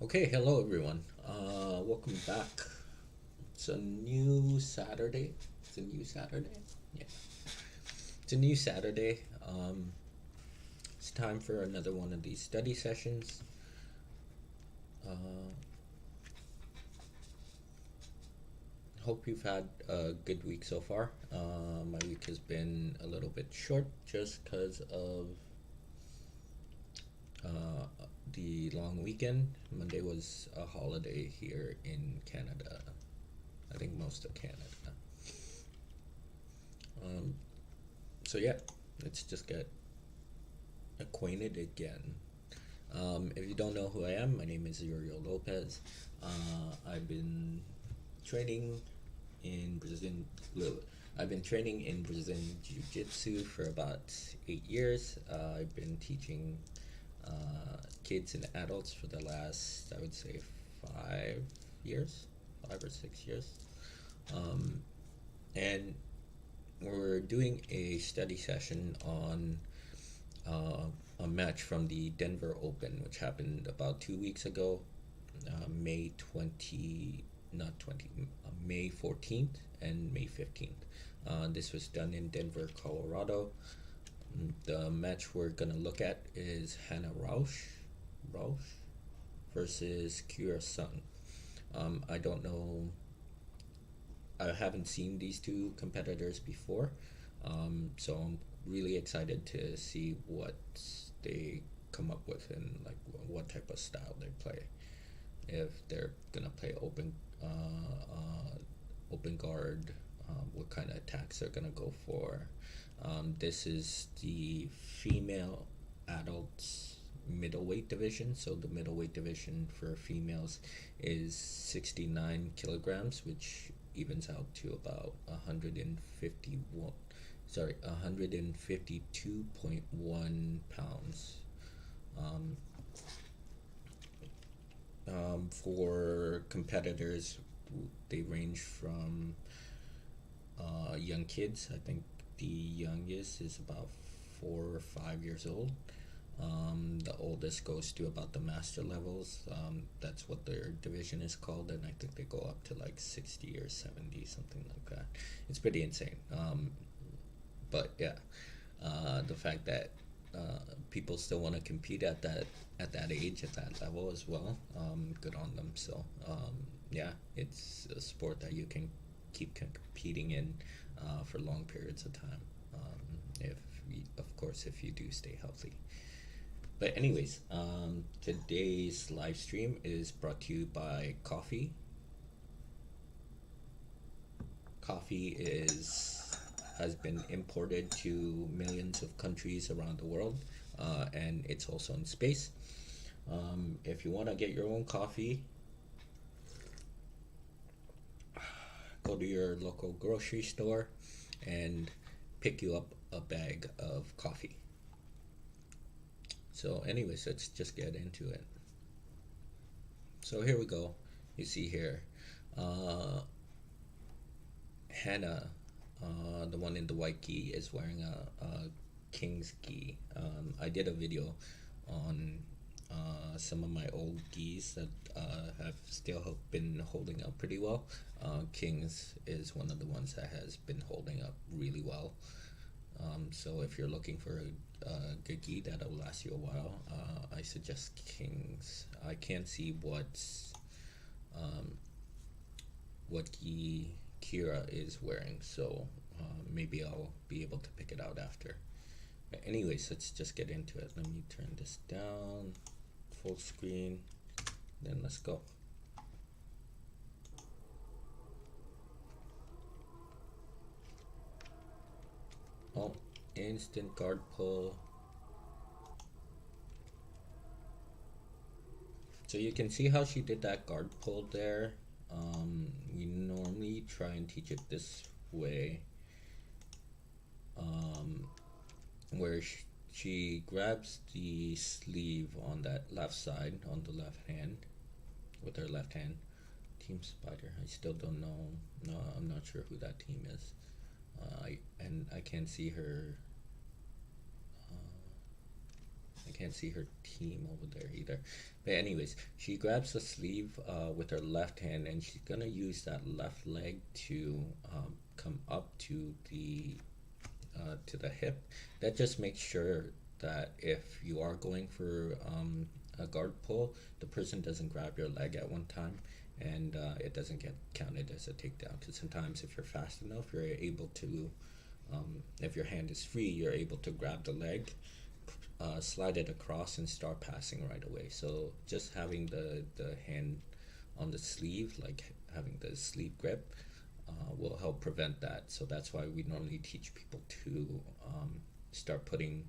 Okay, hello everyone. Welcome back. It's a new Saturday. It's a new Saturday. Yeah, it's a new Saturday. It's time for another one of these study sessions. Uh, Hope you've had a good week so far. My week has been a little bit short just because of uh, the long weekend. Monday was a holiday here in Canada. I think most of Canada. Um, so yeah, let's just get acquainted again. If you don't know who I am, my name is Uriel Lopez. I've been training in Brazilian. I've been training in Brazilian Jiu-jitsu for about 8 years. I've been teaching kids and adults for the last, I would say, 5 years, 5 or 6 years. Um, and we're doing a study session on uh, a match from the Denver Open, which happened about 2 weeks ago, May 20, not 20, May 14th and May 15th. This was done in Denver, Colorado. The match we're going to look at is Hannah Rauch versus Kira Sung. I don't know, I haven't seen these two competitors before, so I'm really excited to see what they come up with and like what type of style they play. If they're gonna play open guard, what kind of attacks they're gonna go for. This is the female adults middleweight division. So the middleweight division for females is 69 kilograms, which evens out to about 151, sorry, 152.1 pounds. Um, for competitors, they range from young kids. I think the youngest is about 4 or 5 years old. The oldest goes to about the master levels. That's what their division is called, and I think they go up to like 60 or 70, something like that. It's pretty insane. But yeah, the fact that people still want to compete at that age, at that level as well, good on them. So yeah, it's a sport that you can keep competing in for long periods of time. If of course, if you do stay healthy. But anyways, today's live stream is brought to you by coffee. Coffee is has been imported to millions of countries around the world, and it's also in space. If you want to get your own coffee, go to your local grocery store and pick you up a bag of coffee. So, anyways, let's just get into it. So here we go. You see here, uh, Hannah, the one in the white gi, is wearing a king's gi. I did a video on some of my old gis that have still been holding up pretty well. King's is one of the ones that has been holding up really well. So if you're looking for a good gi that'll last you a while, I suggest King's. I can't see what gi Kira is wearing, so maybe I'll be able to pick it out after. But anyways, let's just get into it. Let me turn this down, full screen, then let's go. Oh, instant guard pull. So you can see how she did that guard pull there. We normally try and teach it this way, where she grabs the sleeve on that left side, on the left hand, with her left hand. Team Spider, I still don't know. No, I'm not sure who that team is. I can't see her. I can't see her team over there either. But anyways, she grabs the sleeve with her left hand, and she's gonna use that left leg to come up to the hip. That just makes sure that if you are going for a guard pull, the person doesn't grab your leg at one time, and it doesn't get counted as a takedown. Because sometimes if you're fast enough, you're able to, if your hand is free, you're able to grab the leg, slide it across, and start passing right away. So just having the hand on the sleeve, like having the sleeve grip, will help prevent that. So that's why we normally teach people to start putting,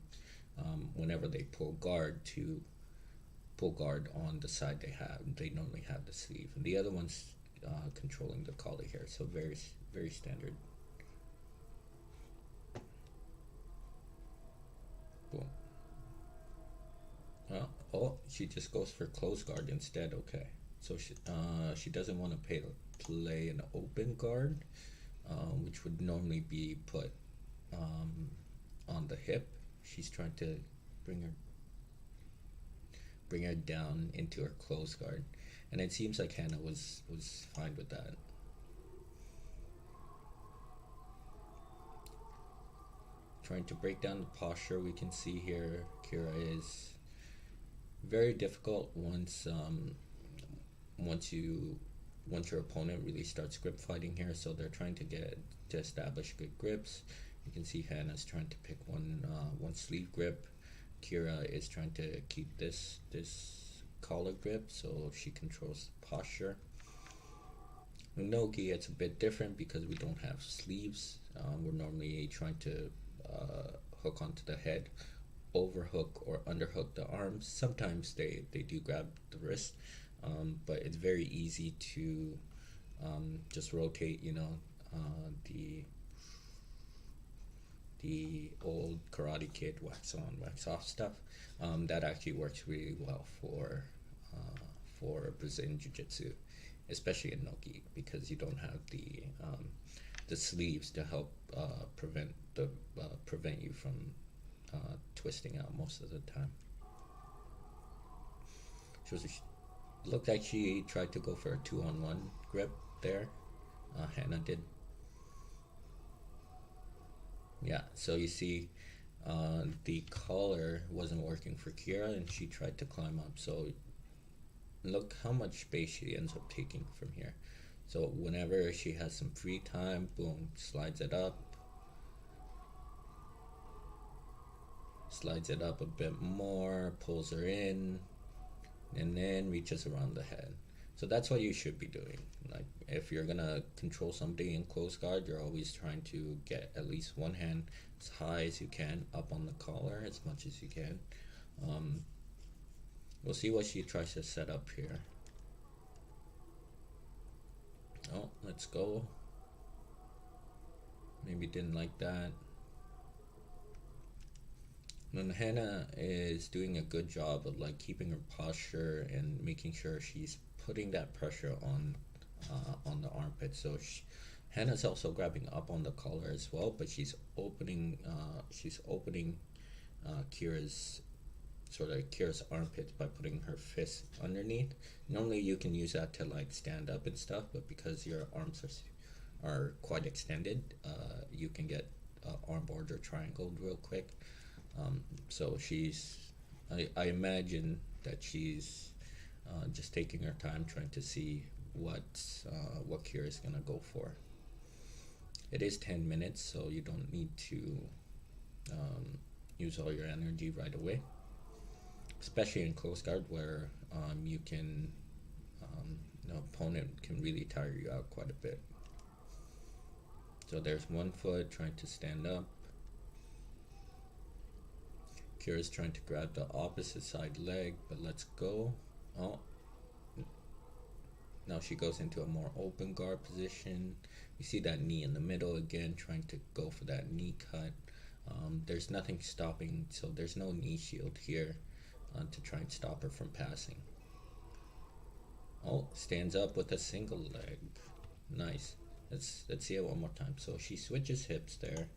whenever they pull guard, to pull guard on the side they normally have the sleeve, and the other one's controlling the collar here. So very, very standard. Boom. Oh, she just goes for close guard instead. Okay, so she doesn't want to play an open guard, which would normally be put on the hip. She's trying to bring her down into her close guard, and it seems like Hannah was fine with that. Trying to break down the posture. We can see here Kira is very difficult once your opponent really starts grip fighting here. So they're trying to establish good grips. You can see Hannah's trying to pick one sleeve grip. Kira is trying to keep this collar grip so she controls the posture. In no-gi, it's a bit different because we don't have sleeves. We're normally trying to hook onto the head, overhook or underhook the arms. Sometimes they do grab the wrist, but it's very easy to just rotate, the old Karate Kid wax on, wax off stuff. That actually works really well for Brazilian Jiu-Jitsu, especially in no-gi, because you don't have the sleeves to help prevent you from twisting out most of the time. Looked like she tried to go for a 2-on-1 grip there. Hannah did. Yeah, so you see the collar wasn't working for Kira, and she tried to climb up. So look how much space she ends up taking from here. So whenever she has some free time, boom, slides it up a bit more, pulls her in, and then reaches around the head. So that's what you should be doing. Like, if you're gonna control somebody in close guard, you're always trying to get at least one hand as high as you can up on the collar as much as you can. We'll see what she tries to set up here. Oh, let's go. Maybe didn't like that. And Hannah is doing a good job of like keeping her posture and making sure she's putting that pressure on the armpit. So Hannah's also grabbing up on the collar as well, but she's opening Kira's armpits by putting her fist underneath. Normally you can use that to like stand up and stuff, but because your arms are quite extended, you can get armboard or triangled real quick. So I imagine that she's just taking her time trying to see what Kira's gonna go for. It is 10 minutes, so you don't need to use all your energy right away, especially in close guard where you can the opponent can really tire you out quite a bit. So there's one foot trying to stand up. Kira's trying to grab the opposite side leg, but let's go. Oh, now she goes into a more open guard position. You see that knee in the middle again, trying to go for that knee cut. There's nothing stopping, so there's no knee shield here to try and stop her from passing. Oh, stands up with a single leg. Nice. Let's see it one more time. So she switches hips there.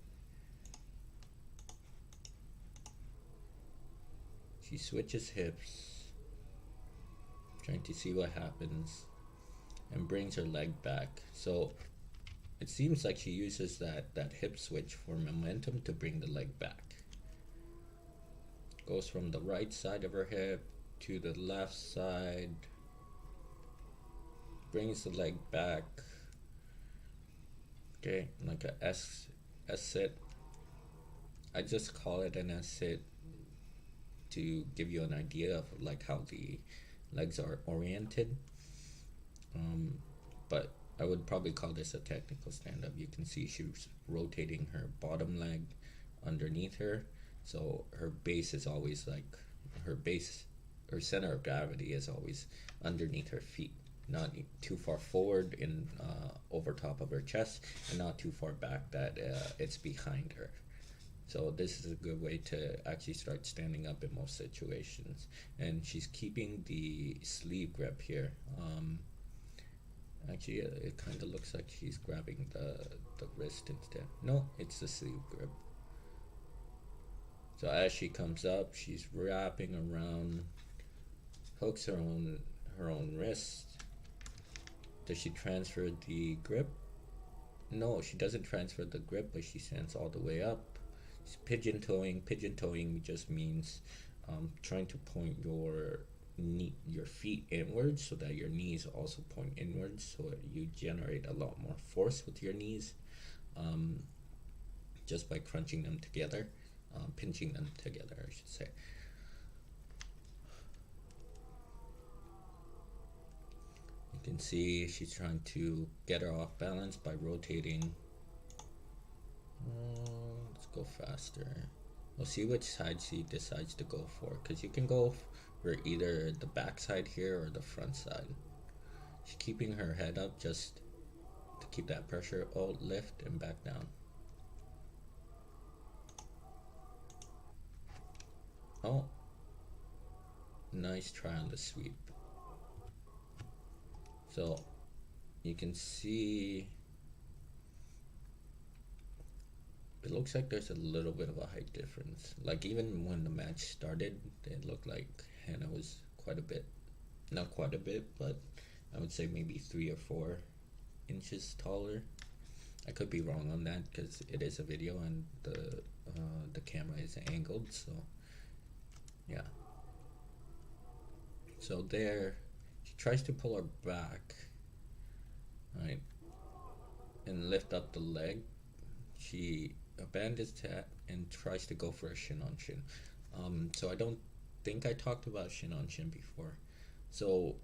She switches hips, trying to see what happens, and brings her leg back. So it seems like she uses that hip switch for momentum to bring the leg back. Goes from the right side of her hip to the left side, brings the leg back. Okay, like a S sit. I just call it an S sit to give you an idea of like how the legs are oriented. But I would probably call this a technical stand-up. You can see she's rotating her bottom leg underneath her, so her base is always like her center of gravity is always underneath her feet, not too far forward in over top of her chest, and not too far back that it's behind her. So this is a good way to actually start standing up in most situations. And she's keeping the sleeve grip here. Actually, it kind of looks like she's grabbing the wrist instead. No, it's the sleeve grip. So as she comes up, she's wrapping around, hooks her own wrist. Does she transfer the grip? No, she doesn't transfer the grip, but she stands all the way up. She's pigeon toeing. Pigeon toeing just means trying to point your feet inwards so that your knees also point inwards, so you generate a lot more force with your knees just by crunching them together, pinching them together, I should say. You can see she's trying to get her off balance by rotating. Let's go faster. We'll see which side she decides to go for, because you can go for either the back side here or the front side. She's keeping her head up just to keep that pressure. Oh, lift and back down. Oh, nice try on the sweep. So you can see it looks like there's a little bit of a height difference. Like even when the match started, it looked like Hannah was quite a bit, not quite a bit, but I would say maybe 3 or 4 inches taller. I could be wrong on that because it is a video and the camera is angled, so yeah. So there, she tries to pull her back, right, and lift up the leg. She abandons that and tries to go for a shin on shin. So I don't think I talked about shin on shin before. So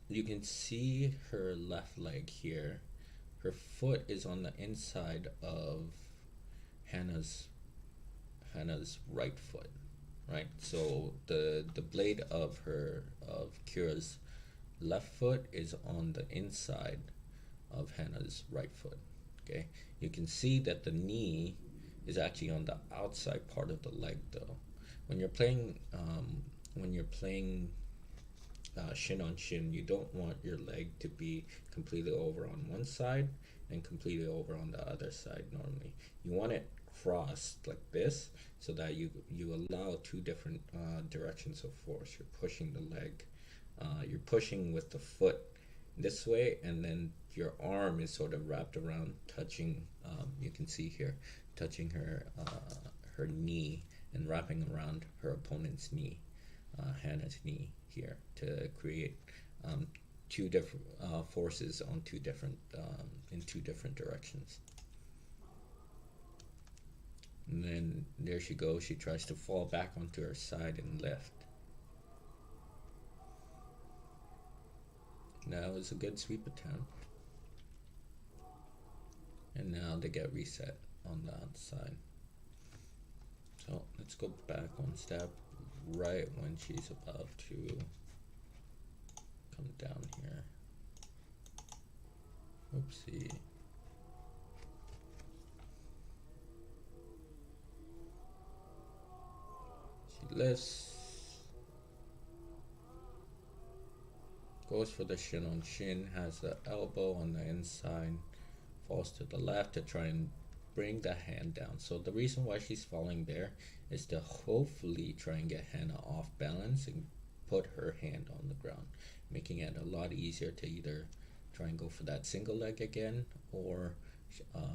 you can see her left leg here. Her foot is on the inside of Hannah's right foot, right? So the blade of Kira's left foot is on the inside of Hannah's right foot. Okay, you can see that the knee is actually on the outside part of the leg, though. When you're playing shin on shin, you don't want your leg to be completely over on one side and completely over on the other side. Normally, you want it crossed like this, so that you allow 2 different directions of force. You're pushing the leg, you're pushing with the foot this way, and then your arm is sort of wrapped around, touching, you can see here, touching her knee and wrapping around her opponent's knee, Hannah's knee here, to create 2 different forces on 2 different in 2 different directions. And then there she goes. She tries to fall back onto her side and lift. That was a good sweep attempt. And now they get reset on the outside. So let's go back 1 step, right when she's about to come down here. Oopsie. She lifts, goes for the shin on shin, has the elbow on the inside, falls to the left to try and bring the hand down. So the reason why she's falling there is to hopefully try and get Hannah off balance and put her hand on the ground, making it a lot easier to either try and go for that single leg again, or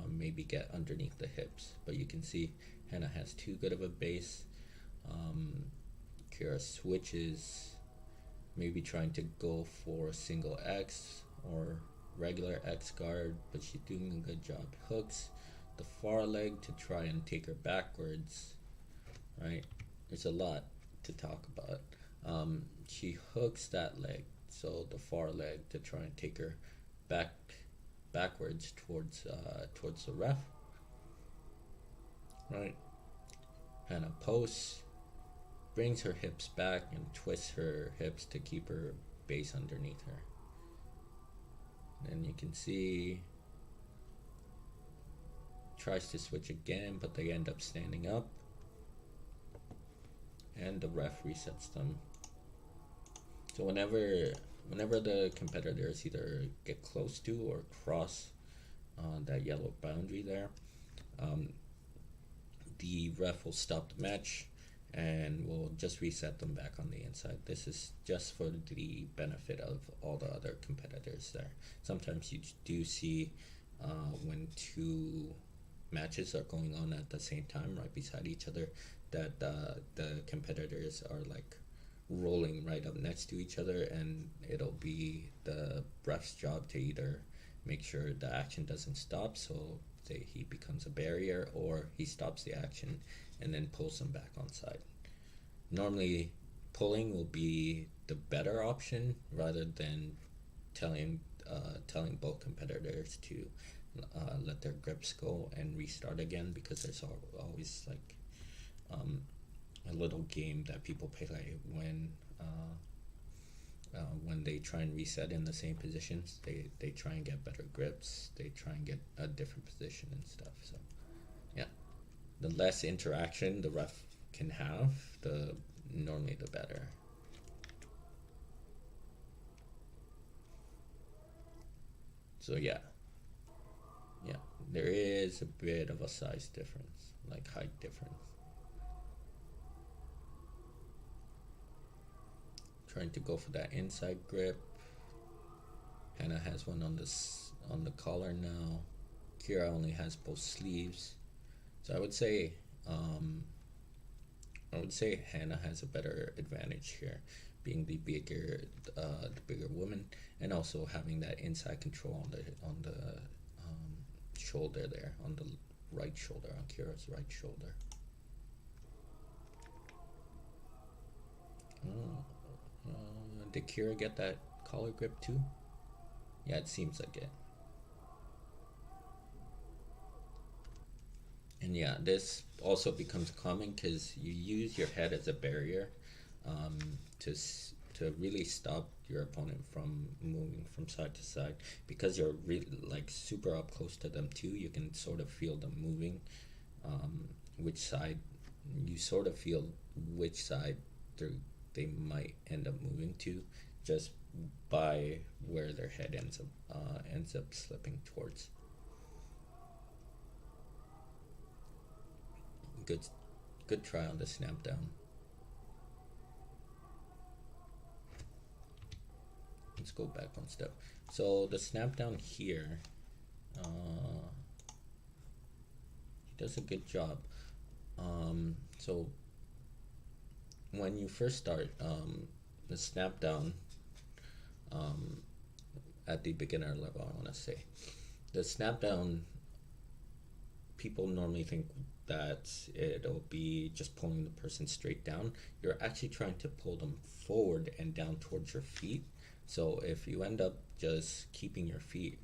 maybe get underneath the hips. But you can see Hannah has too good of a base. Kira switches, maybe trying to go for single X or regular X guard, but she's doing a good job. Hooks the far leg to try and take her backwards, right? There's a lot to talk about. She hooks that leg, so the far leg, to try and take her backwards towards the ref, right? Hannah posts, brings her hips back and twists her hips to keep her base underneath her. Then you can see tries to switch again, but they end up standing up, and the ref resets them. So whenever the competitors either get close to or cross that yellow boundary there, the ref will stop the match and we'll just reset them back on the inside. This is just for the benefit of all the other competitors there. Sometimes you do see when two matches are going on at the same time right beside each other, that the competitors are like rolling right up next to each other, and it'll be the ref's job to either make sure the action doesn't stop, so say he becomes a barrier, or he stops the action and then pulls them back on side. Normally pulling will be the better option rather than telling both competitors to let their grips go and restart again, because there's always like a little game that people play when they try and reset in the same positions. They try and get better grips, they try and get a different position and stuff. So yeah, the less interaction the ref can have, normally the better. So yeah, there is a bit of a size difference, like height difference. Trying to go for that inside grip. Hannah has one on the collar now. Kira only has both sleeves. So I would say Hannah has a better advantage here, being the bigger woman, and also having that inside control on the shoulder there, on the right shoulder, on Kira's right shoulder. Did Kira get that collar grip too? Yeah, it seems like it. And yeah, this also becomes common because you use your head as a barrier to really stop your opponent from moving from side to side. Because you're really like super up close to them too, you can sort of feel them moving. Which side they might end up moving to, just by where their head ends up slipping towards. Good try on the snap down. Let's go back one step. So the snap down here, he does a good job. So when you first start the snap down at the beginner level, I want to say, the snap down, people normally think that it'll be just pulling the person straight down. You're actually trying to pull them forward and down towards your feet. So if you end up just keeping your feet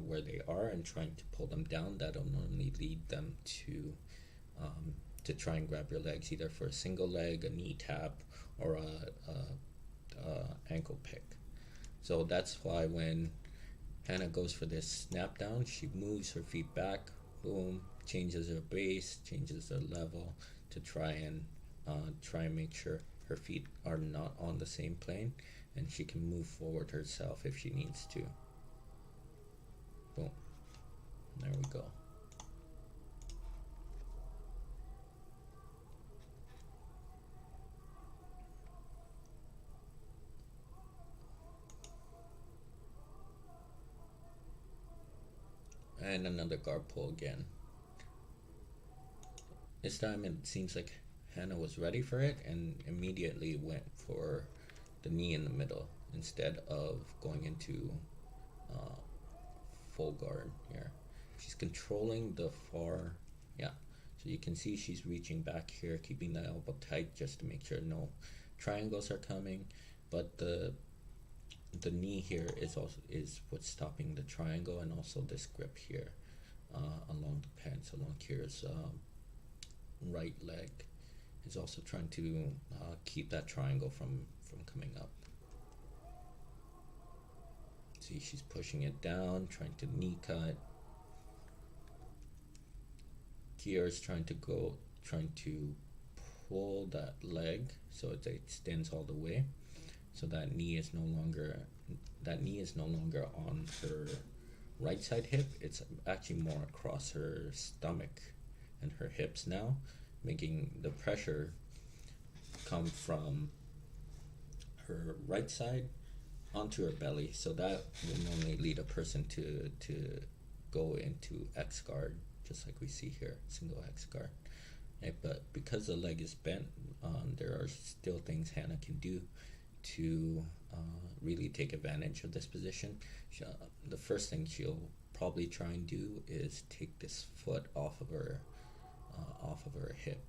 where they are and trying to pull them down, that'll normally lead them to try and grab your legs, either for a single leg, a knee tap, or a ankle pick. So that's why when Hannah goes for this snap down, she moves her feet back, boom, changes her base, changes her level to try and make sure her feet are not on the same plane, and she can move forward herself if she needs to. Boom. There we go. And another guard pull again. This time it seems like Hannah was ready for it and immediately went for the knee in the middle instead of going into full guard here. She's controlling the far, yeah. So you can see she's reaching back here, keeping the elbow tight just to make sure no triangles are coming. But the knee here is what's stopping the triangle, and also this grip here along the pants, along Kira's right leg is also trying to keep that triangle from coming up. See, she's pushing it down, trying to knee cut. Kira's trying to pull that leg so it extends all the way, so that knee is no longer on her right side hip. It's actually more across her stomach and her hips now, making the pressure come from her right side onto her belly. So that will normally lead a person to go into X guard, just like we see here, single X guard. Right? But because the leg is bent, there are still things Hannah can do to really take advantage of this position. The first thing she'll probably try and do is take this foot off of her hip.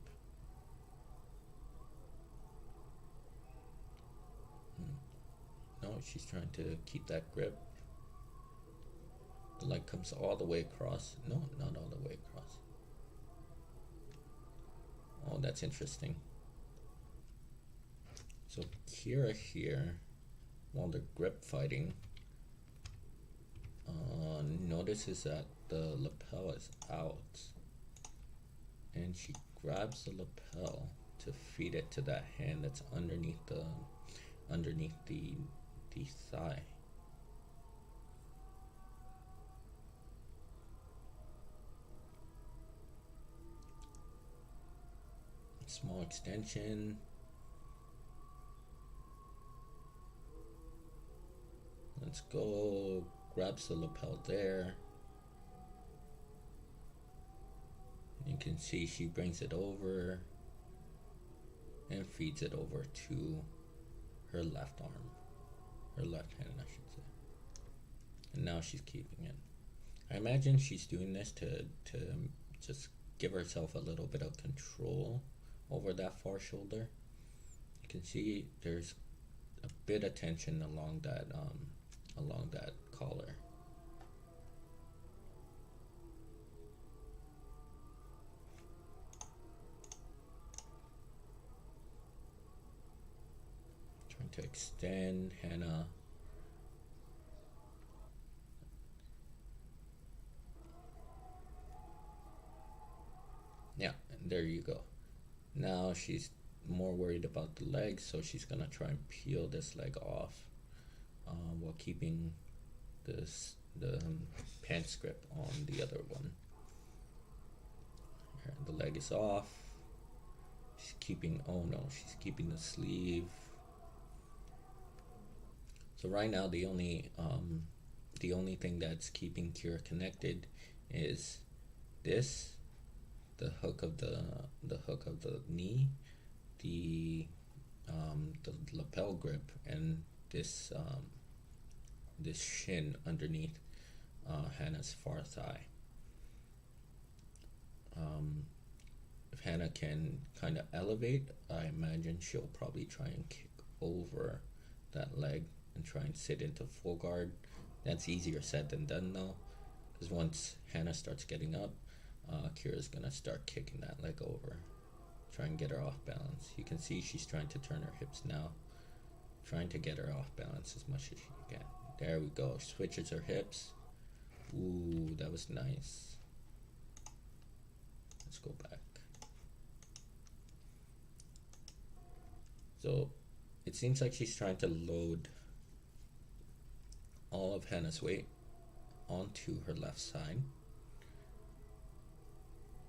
No, she's trying to keep that grip. The leg comes all the way across. No, not all the way across. Oh, that's interesting. So Kira here, while they're grip fighting, notices that the lapel is out, and she grabs the lapel to feed it to that hand that's underneath the thigh. Small extension. Let's go. Grabs the lapel there. You can see she brings it over and feeds it over to her left arm, her left hand, I should say. And now she's keeping it. I imagine she's doing this to just give herself a little bit of control over that far shoulder. You can see there's a bit of tension along that collar. Trying to extend Hannah. Yeah, and there you go. Now she's more worried about the legs, so she's gonna try and peel this leg off while keeping the pants grip on the other one. Here, the leg is off. She's keeping, oh no, she's keeping the sleeve. So right now the only thing that's keeping Kira connected is this, the hook of the knee, the lapel grip, and this shin underneath Hannah's far thigh. If Hannah can kind of elevate, I imagine she'll probably try and kick over that leg and try and sit into full guard. That's easier said than done though, because once Hannah starts getting up, Kira's gonna start kicking that leg over, try and get her off balance. You can see she's trying to turn her hips now, trying to get her off balance as much as she can. There we go, switches her hips. Ooh, that was nice. Let's go back. So it seems like she's trying to load all of Hannah's weight onto her left side.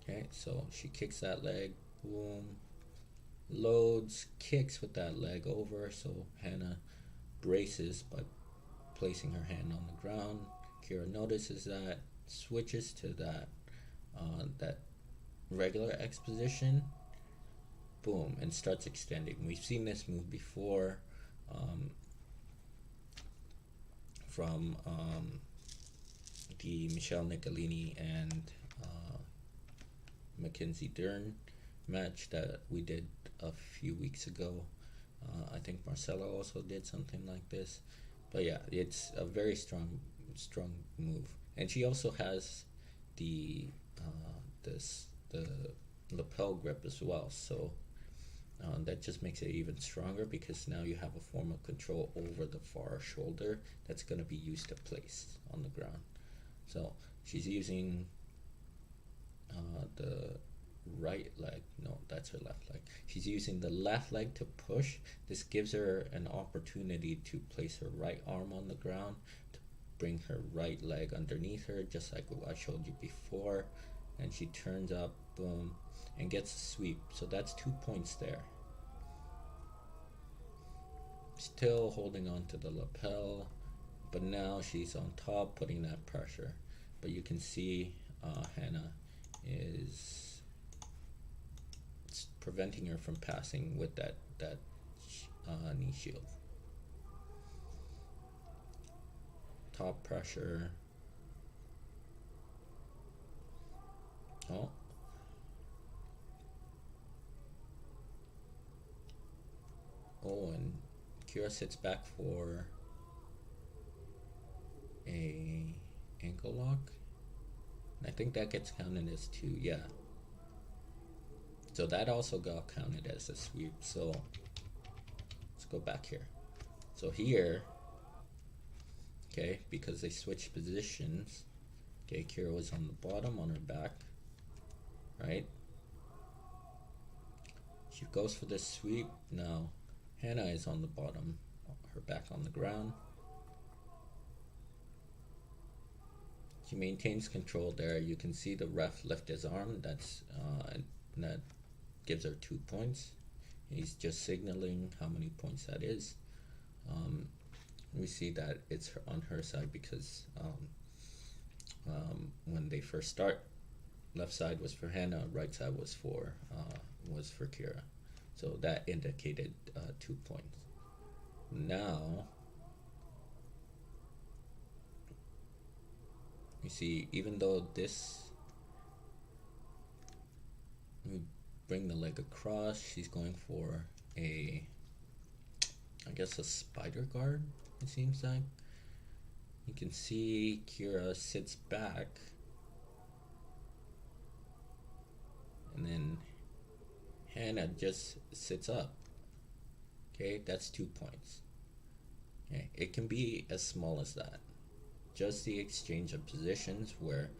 Okay, so she kicks that leg, boom, loads, kicks with that leg over, so Hannah braces by placing her hand on the ground. Kira notices that, switches to that regular X position, boom, and starts extending. We've seen this move before from the Michelle Nicolini and Mackenzie Dern match that we did a few weeks ago. I think Marcella also did something like this. But yeah, it's a very strong move. And she also has the lapel grip as well. So that just makes it even stronger, because now you have a form of control over the far shoulder that's going to be used to place on the ground. So she's using the right leg. No, that's her left leg. She's using the left leg to push. This gives her an opportunity to place her right arm on the ground, to bring her right leg underneath her, just like what I showed you before. And she turns up, boom, and gets a sweep. So that's 2 points there. Still holding on to the lapel, but now she's on top, putting that pressure. But you can see Hannah is preventing her from passing with that knee shield. Top pressure. Oh. Oh, and Kira sits back for a ankle lock. I think that gets counted as 2, yeah. So that also got counted as a sweep. So let's go back here. So here, okay, because they switched positions, okay, Kira was on the bottom on her back, right? She goes for this sweep. Now Hannah is on the bottom, her back on the ground. She maintains control there. You can see the ref lift his arm. That gives her 2 points. He's just signaling how many points that is. We see that it's on her side because when they first start, left side was for Hannah, right side was for Kira. So that indicated 2 points. Now you see, even though we bring the leg across, she's going for I guess a spider guard, it seems like. You can see Kira sits back, and then Hannah just sits up. Okay, that's 2 points. Okay, it can be as small as that. Just the exchange of positions where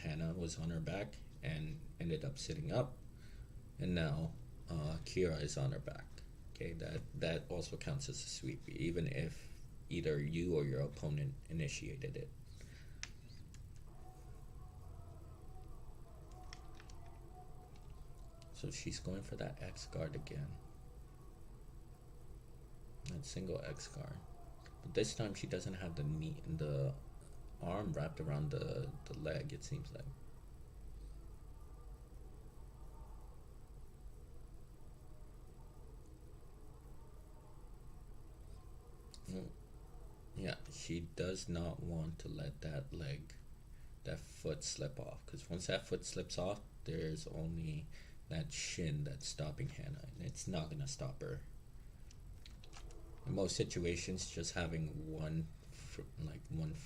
Hannah was on her back and ended up sitting up, and now Kira is on her back. Okay, that also counts as a sweep, even if either you or your opponent initiated it. So she's going for that X guard again. That single X guard. But this time she doesn't have the arm wrapped around the leg, it seems like. Yeah, she does not want to let that foot slip off, because once that foot slips off, there's only that shin that's stopping Hannah, and it's not going to stop her. In most situations, just having one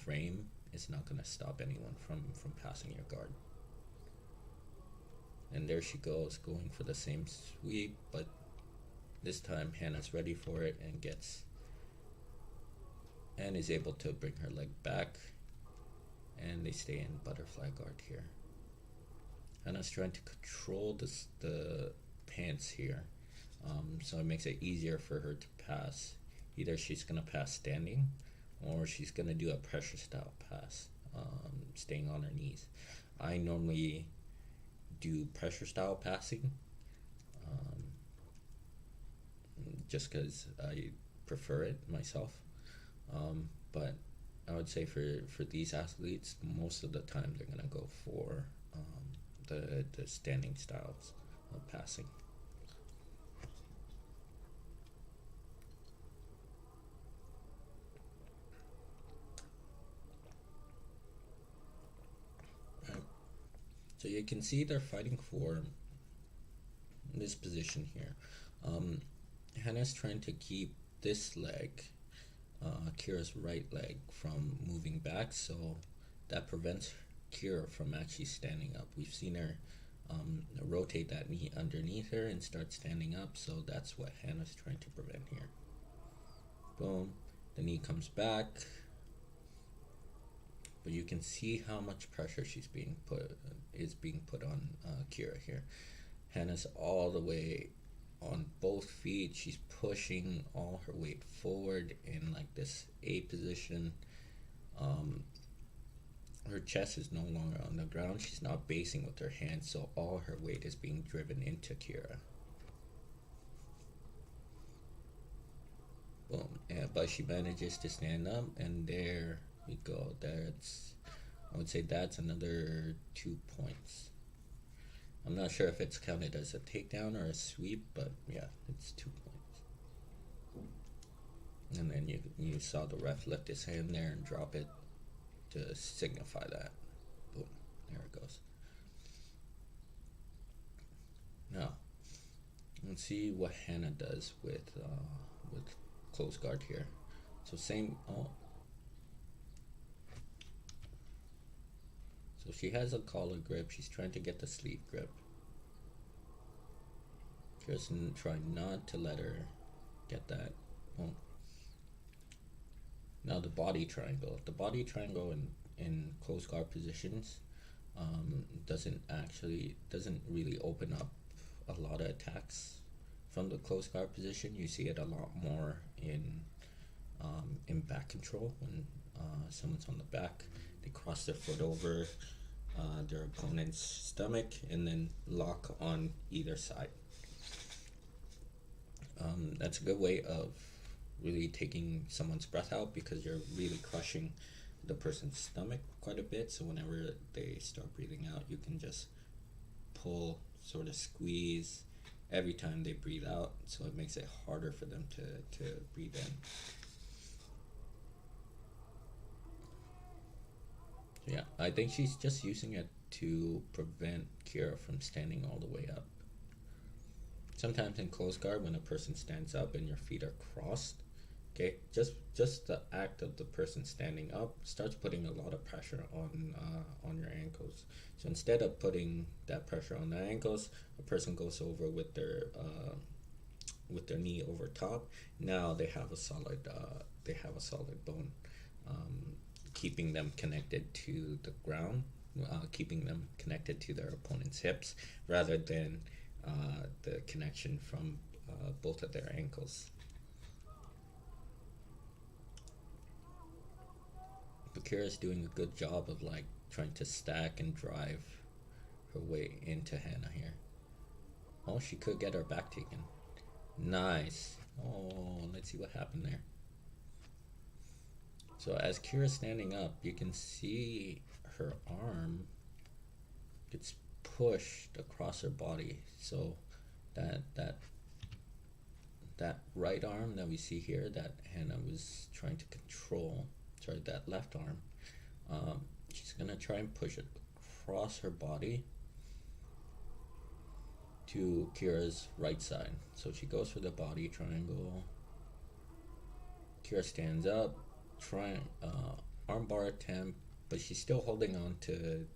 frame is not going to stop anyone from passing your guard. And there she goes, going for the same sweep, but this time Hannah's ready for it and is able to bring her leg back, and they stay in butterfly guard here. Hannah's trying to control the pants here, so it makes it easier for her to pass. Either she's going to pass standing, or she's going to do a pressure style pass, staying on her knees. I normally do pressure style passing, just because I prefer it myself. But I would say for these athletes, most of the time they're gonna go for the standing styles of passing. Right. So you can see they're fighting for this position here. Hannah's trying to keep this leg, Kira's right leg, from moving back, so that prevents Kira from actually standing up. We've seen her rotate that knee underneath her and start standing up, so that's what Hannah's trying to prevent here. Boom, the knee comes back, but you can see how much pressure is being put on Kira here. Hannah's all the way on both feet. She's pushing all her weight forward in like this A position. Her chest is no longer on the ground. She's not basing with her hands, so all her weight is being driven into Kira. Boom. Yeah, but she manages to stand up, and there we go. I would say that's another 2 points. I'm not sure if it's counted as a takedown or a sweep, but yeah, it's 2 points. And then you saw the ref lift his hand there and drop it to signify that. Boom, there it goes. Now, let's see what Hannah does with close guard here. So same. So she has a collar grip. She's trying to get the sleeve grip. Just try not to let her get that. Oh. Now the body triangle. The body triangle in close guard positions doesn't really open up a lot of attacks from the close guard position. You see it a lot more in back control when someone's on the back. They cross their foot over their opponent's stomach and then lock on either side. That's a good way of really taking someone's breath out, because you're really crushing the person's stomach quite a bit. So whenever they start breathing out, you can just pull, sort of squeeze every time they breathe out, so it makes it harder for them to breathe in. Yeah, I think she's just using it to prevent Kira from standing all the way up. Sometimes in close guard, when a person stands up and your feet are crossed, okay, just the act of the person standing up starts putting a lot of pressure on your ankles. So instead of putting that pressure on the ankles, a person goes over with their knee over top. Now they have a solid bone, keeping them connected to the ground, keeping them connected to their opponent's hips, rather than the connection from both of their ankles. Kira's doing a good job of like trying to stack and drive her way into Hannah here. Oh, she could get her back taken. Nice. Oh, let's see what happened there. So as Kira's standing up, you can see her arm gets pushed across her body. So that right arm that we see here that Hannah was trying to control, sorry, that left arm, she's gonna try and push it across her body to Kira's right side. So she goes for the body triangle. Kira stands up, arm bar attempt, but she's still holding on to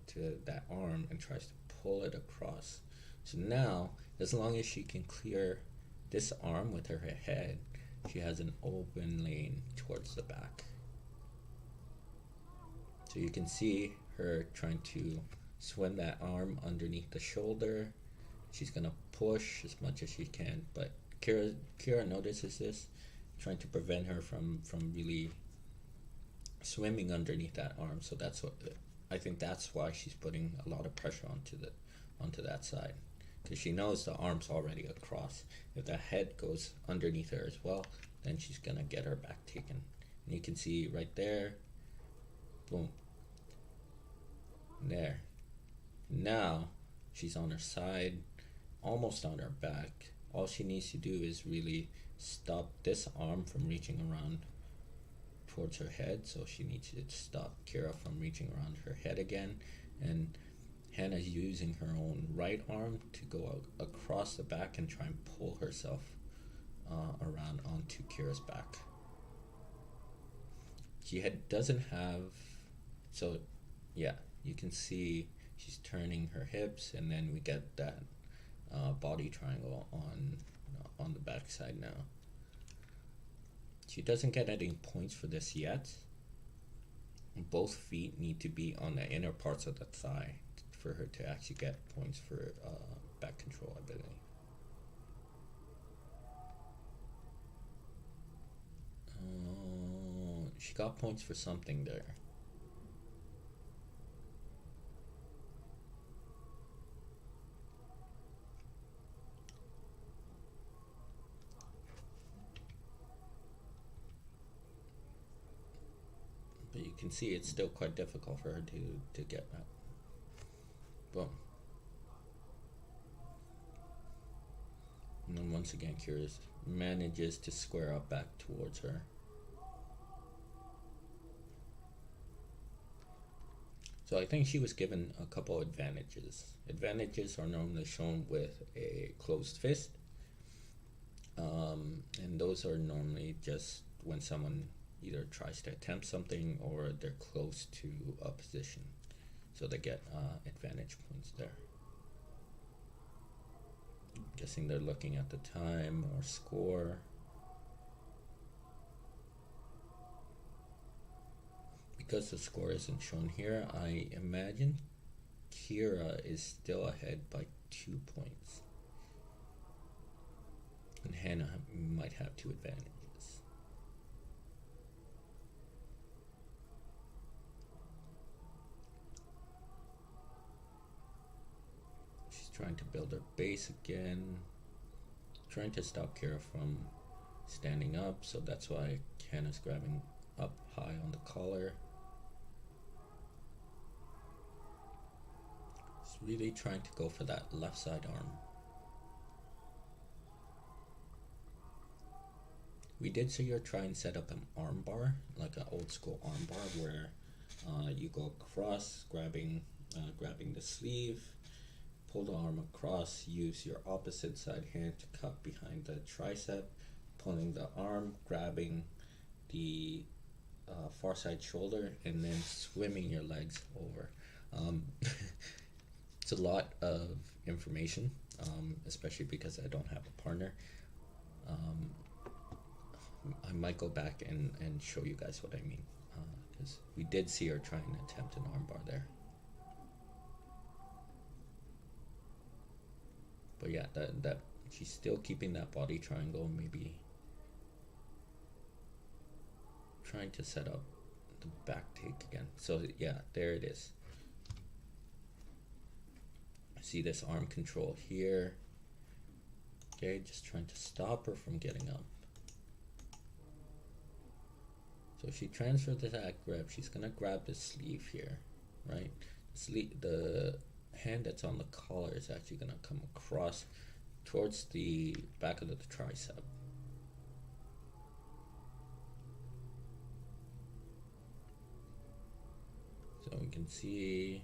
that arm and tries to pull it across. So now, as long as she can clear this arm with her head, she has an open lane towards the back. So you can see her trying to swim that arm underneath the shoulder. She's gonna push as much as she can, but Kira notices this, trying to prevent her from really swimming underneath that arm. So I think that's why she's putting a lot of pressure onto that side. because she knows the arm's already across. If the head goes underneath her as well, then she's gonna get her back taken. And you can see right there, boom, there. Now she's on her side, almost on her back. All she needs to do is really stop this arm from reaching around towards her head. So she needs to stop Kira from reaching around her head again. And Hannah's using her own right arm to go across the back and try and pull herself around onto Kira's back. She doesn't have, so yeah, you can see she's turning her hips, and then we get that body triangle on the back side now. She doesn't get any points for this yet. Both feet need to be on the inner parts of the thigh for her to actually get points for back control, I believe. She got points for something there. But you can see it's still quite difficult for her to get that. Boom. And then once again, Kira manages to square up back towards her. So I think she was given a couple advantages. Advantages are normally shown with a closed fist. And those are normally just when someone either tries to attempt something or they're close to a position. So they get advantage points there. I'm guessing they're looking at the time or score. Because the score isn't shown here, I imagine Kira is still ahead by 2 points. And Hannah might have 2 advantages. She's trying to build her base again. Trying to stop Kira from standing up, so that's why Hannah's grabbing up high on the collar. Really trying to go for that left side arm. We did see her try and set up an arm bar, like an old school arm bar, where you go across, grabbing the sleeve, pull the arm across, use your opposite side hand to cut behind the tricep, pulling the arm, grabbing the far side shoulder, and then swimming your legs over. It's a lot of information, especially because I don't have a partner. I might go back and show you guys what I mean, because we did see her try and attempt an armbar there. But yeah, that she's still keeping that body triangle, maybe trying to set up the back take again. So yeah, there it is. See this arm control here. Okay, just trying to stop her from getting up. So if she transfers to that grab, she's gonna grab the sleeve here, right? The hand that's on the collar is actually gonna come across towards the back of the tricep. So we can see,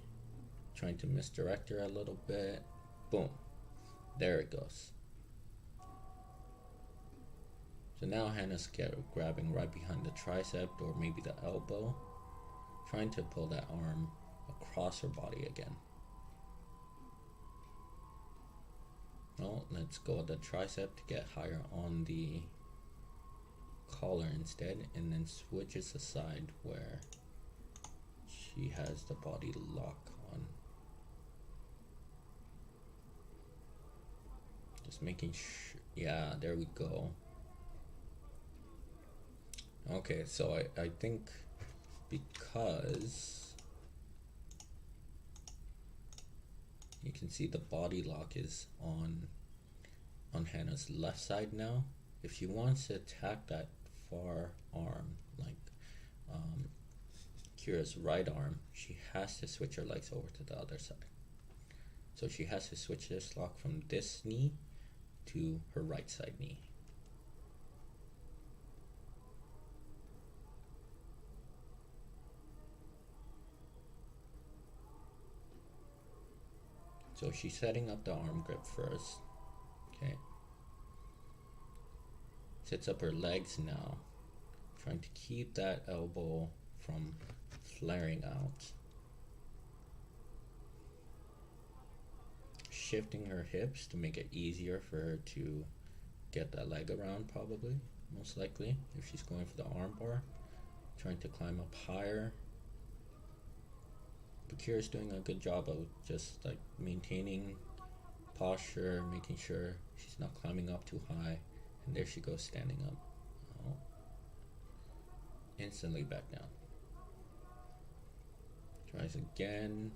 trying to misdirect her a little bit. Boom. There it goes. So now Hannah's grabbing right behind the tricep or maybe the elbow, trying to pull that arm across her body again. Well, let's go with the tricep to get higher on the collar instead, and then switches aside where she has the body lock on. Just making sure, yeah, there we go. Okay, so I think, because You can see the body lock is on Hannah's left side now. If she wants to attack that far arm, like Kira's right arm, she has to switch her legs over to the other side. So she has to switch this lock from this knee to her right side knee. So she's setting up the arm grip first. Okay. Sets up her legs now, trying to keep that elbow from flaring out. Shifting her hips to make it easier for her to get that leg around, probably, most likely, if she's going for the arm bar. Trying to climb up higher. But Kira's doing a good job of just like maintaining posture, making sure she's not climbing up too high. And there she goes, standing up. Oh. Instantly back down. Tries again.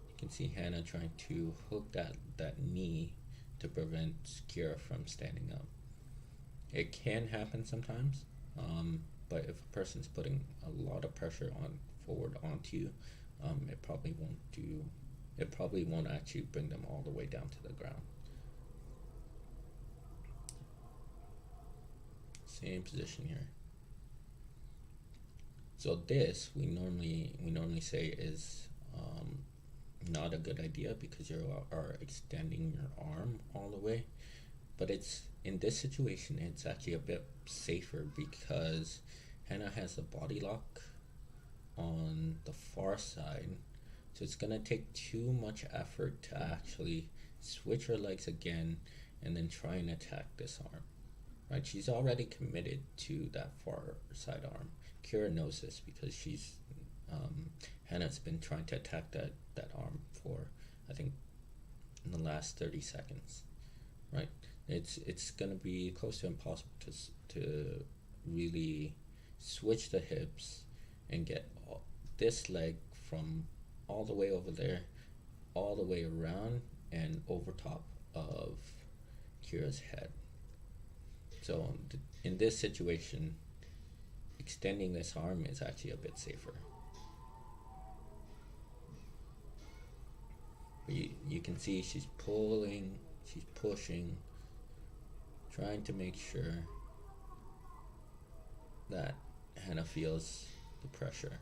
You can see Hannah trying to hook that knee to prevent Kira from standing up. It can happen sometimes, but if a person's putting a lot of pressure forward onto you, it probably won't actually bring them all the way down to the ground. Same position here. So this we normally say is not a good idea because you are extending your arm all the way. But in this situation, it's actually a bit safer because Hannah has a body lock on the far side. So it's gonna take too much effort to actually switch her legs again and then try and attack this arm. Right? She's already committed to that far side arm. Kira knows this because Hannah's been trying to attack that arm for, I think, in the last 30 seconds. Right? It's gonna be close to impossible to really switch the hips and get this leg from all the way over there, all the way around and over top of Kira's head. So in this situation, extending this arm is actually a bit safer. But you can see she's pulling, she's pushing, trying to make sure that Hannah feels the pressure.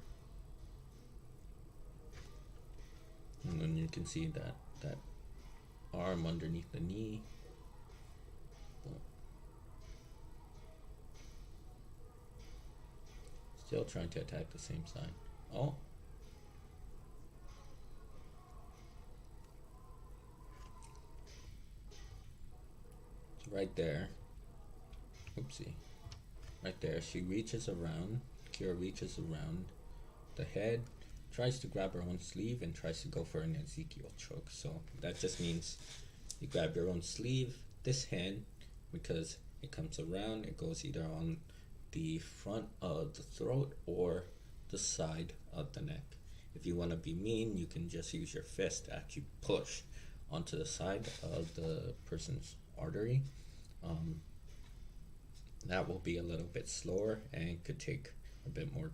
And then you can see that arm underneath the knee. Still trying to attack the same side. Oh. So right there. Oopsie. Right there, she reaches around. Kira reaches around the head, tries to grab her own sleeve, and tries to go for an Ezekiel choke. So that just means you grab your own sleeve, this hand, because it comes around, it goes either on the front of the throat or the side of the neck. If you want to be mean, you can just use your fist to actually push onto the side of the person's artery. That will be a little bit slower and could take a bit more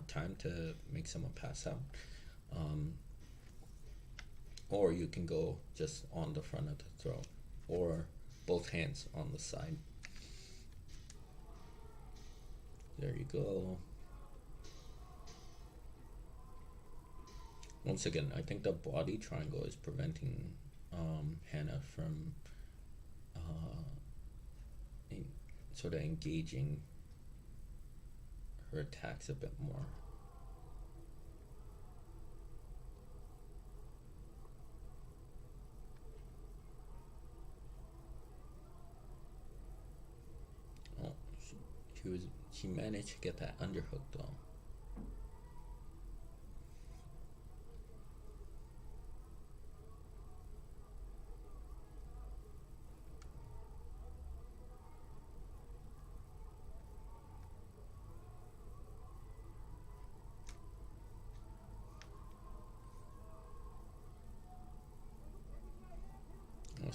time to make someone pass out. Or you can go just on the front of the throat, or both hands on the side. There you go. Once again, I think the body triangle is preventing Hannah from sort of engaging her attacks a bit more. Oh, she managed to get that underhook though.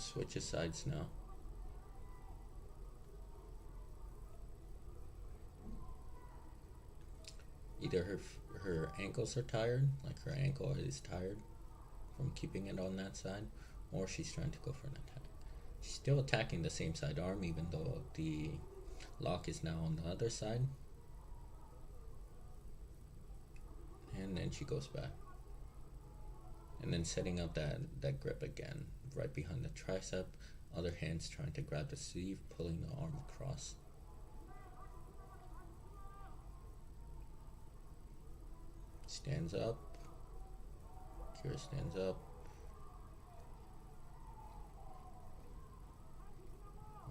switches sides now. Either her ankles are tired, like her ankle is tired from keeping it on that side, or she's trying to go for an attack. She's still attacking the same side arm, even though the lock is now on the other side. And then she goes back. And then setting up that grip again, right behind the tricep. Other hand's trying to grab the sleeve, pulling the arm across. Stands up. Kira stands up.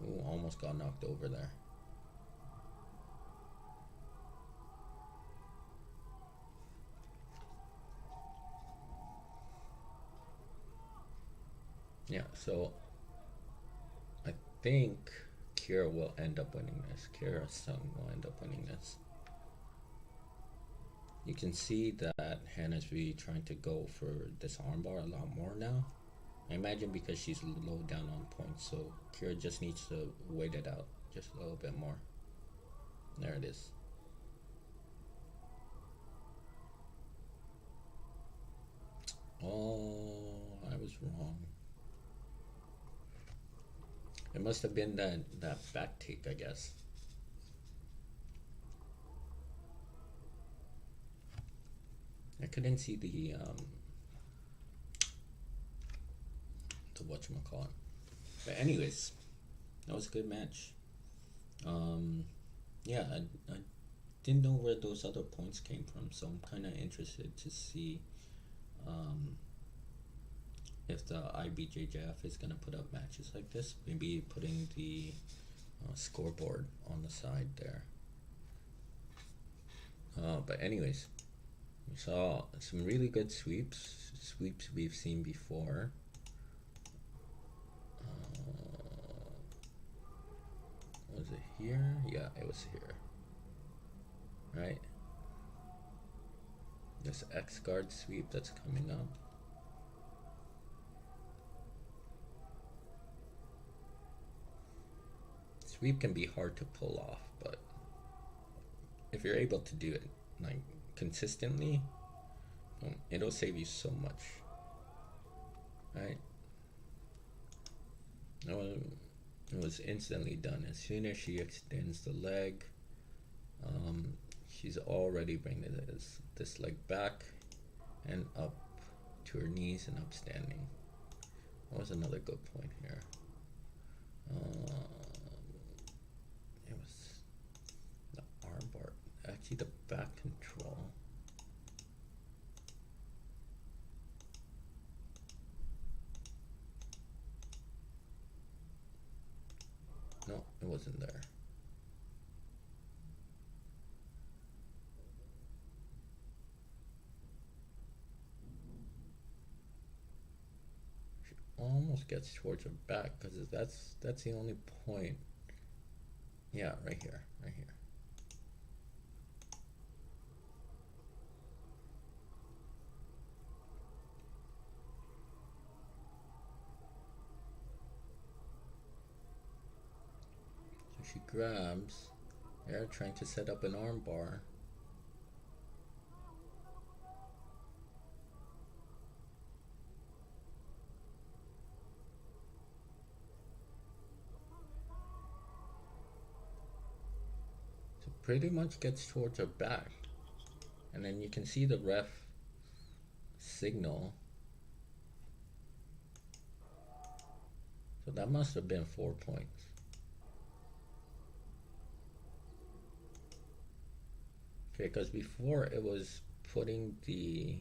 Ooh, almost got knocked over there. Yeah, so I think Kira will end up winning this. Kira Sung will end up winning this. You can see that Hannah's really trying to go for this armbar a lot more now. I imagine because she's low down on points, so Kira just needs to wait it out just a little bit more. There it is. Oh, I was wrong. It must have been that back take, I guess. I couldn't see the whatchamacallit. But anyways, that was a good match. Yeah, I didn't know where those other points came from, so I'm kind of interested to see if the IBJJF is going to put up matches like this. Maybe putting the scoreboard on the side there. But anyways, we saw some really good sweeps we've seen before. Was it here? Yeah, it was here. Right? This X guard sweep that's coming up. Sweep can be hard to pull off, but if you're able to do it like consistently, it'll save you so much. Right? It was instantly done. As soon as she extends the leg, she's already bringing this leg back and up to her knees and upstanding. That was another good point here. It was the armbar, actually the back control. No, it wasn't there. She almost gets towards her back because that's the only point. Yeah, right here, right here. She grabs, they're trying to set up an arm bar. So pretty much gets towards her back. And then you can see the ref signal. So that must have been 4 points. Okay, because before it was putting the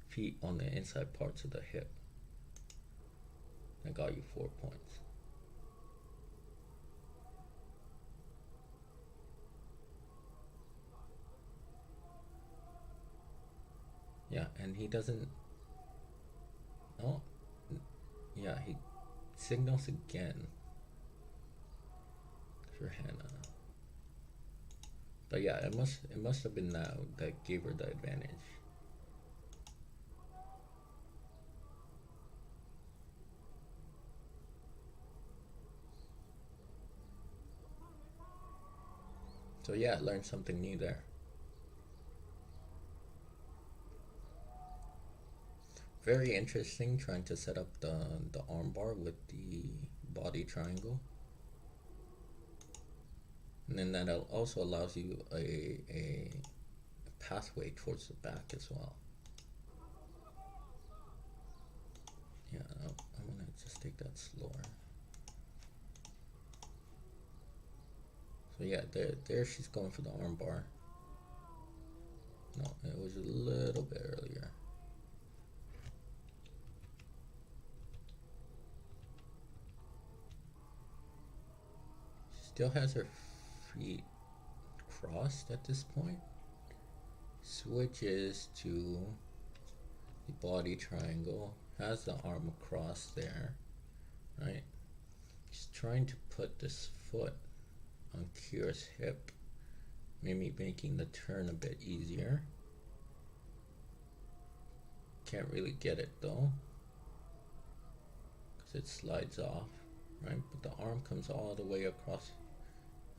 feet on the inside parts of the hip. That got you 4 points. Yeah, and he doesn't. Oh, yeah, he signals again for Hannah. But yeah, it must have been that gave her the advantage. So yeah, learned something new there. Very interesting trying to set up the armbar with the body triangle. And then that also allows you a pathway towards the back as well. Yeah, I'm gonna just take that slower. So yeah, there she's going for the armbar. No, it was a little bit earlier. She still has her feet crossed at this point. Switches to the body triangle. Has the arm across there, right? She's trying to put this foot on Kira's hip, maybe making the turn a bit easier. Can't really get it though, because it slides off, right? But the arm comes all the way across,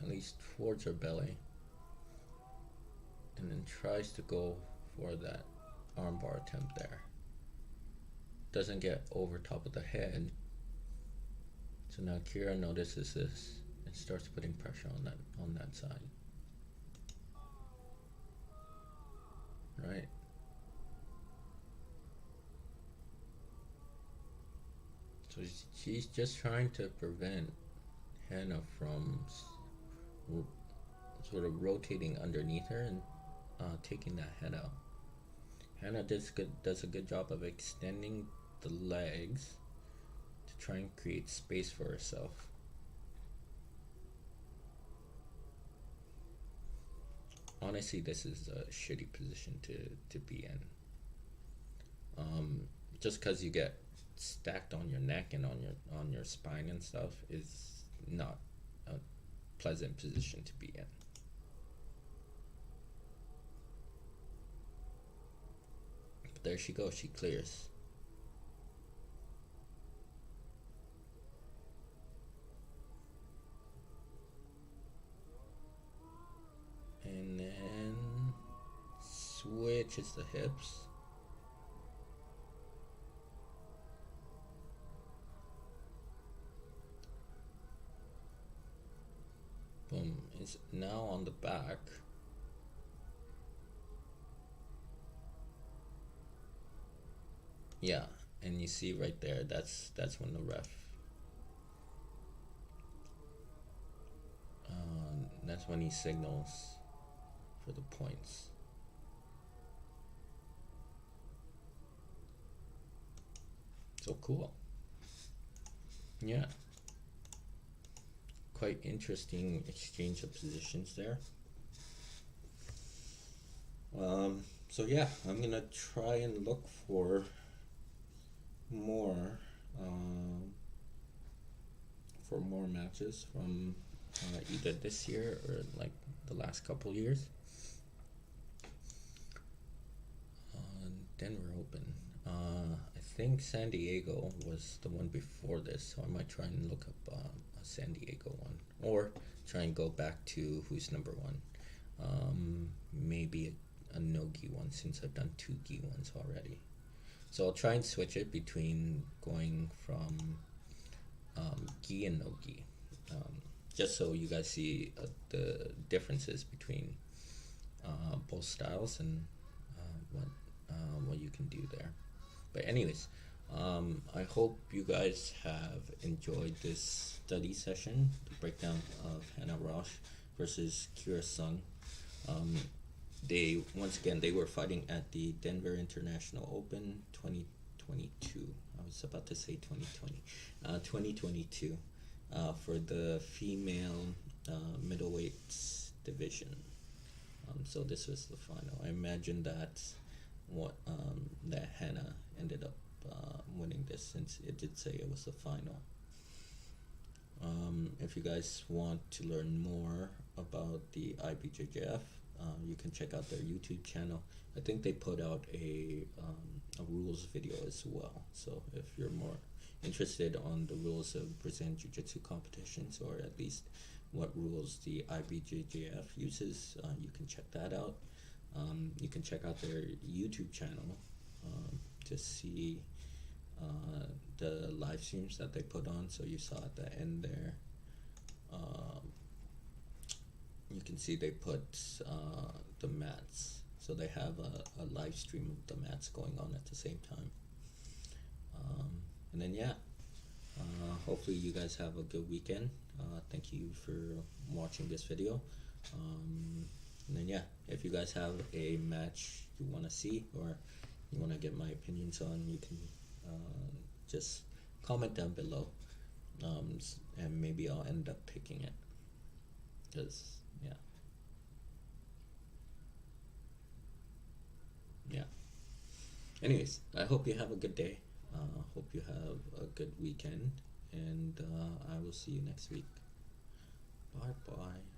at least towards her belly, and then tries to go for that armbar attempt there. Doesn't get over top of the head. So now Kira notices this and starts putting pressure on that side. Right? So she's just trying to prevent Hannah from sort of rotating underneath her and taking that head out. Hannah does a good job of extending the legs to try and create space for herself. Honestly, this is a shitty position to be in. Just because you get stacked on your neck and on your spine and stuff is not a pleasant position to be in. But there she goes, she clears. And then switches the hips. Boom, is now on the back. Yeah, and you see right there, that's when the ref that's when he signals for the points. So cool. Yeah. Quite interesting exchange of positions there. So yeah, I'm gonna try and look for more matches from either this year or like the last couple years. Denver Open. I think San Diego was the one before this, so I might try and look up a San Diego one, or try and go back to who's number one. Maybe a no-gi one, since I've done 2 gi ones already. So I'll try and switch it between going from gi and no-gi, just so you guys see the differences between both styles and what you can do there. But anyways, I hope you guys have enjoyed this study session, the breakdown of Hannah Rauch versus Kira Sung. They were fighting at the Denver International Open 2022. I was about to say 2020. 2022 for the female middleweight division. So this was the final. I imagine that that Hannah ended up winning this, since it did say it was the final. If you guys want to learn more about the IBJJF, you can check out their YouTube channel. I think they put out a rules video as well. So if you're more interested on the rules of Brazilian Jiu-Jitsu competitions, or at least what rules the IBJJF uses. You can check that out. You can check out their YouTube channel to see the live streams that they put on. So you saw at the end there, you can see they put the mats. So they have a live stream of the mats going on at the same time. And then yeah, hopefully you guys have a good weekend. Thank you for watching this video. And then yeah, if you guys have a match you want to see or you want to get my opinions on, you can just comment down below, and maybe I'll end up picking it, because yeah. Anyways, I hope you have a good day. Hope you have a good weekend, and I will see you next week. Bye bye.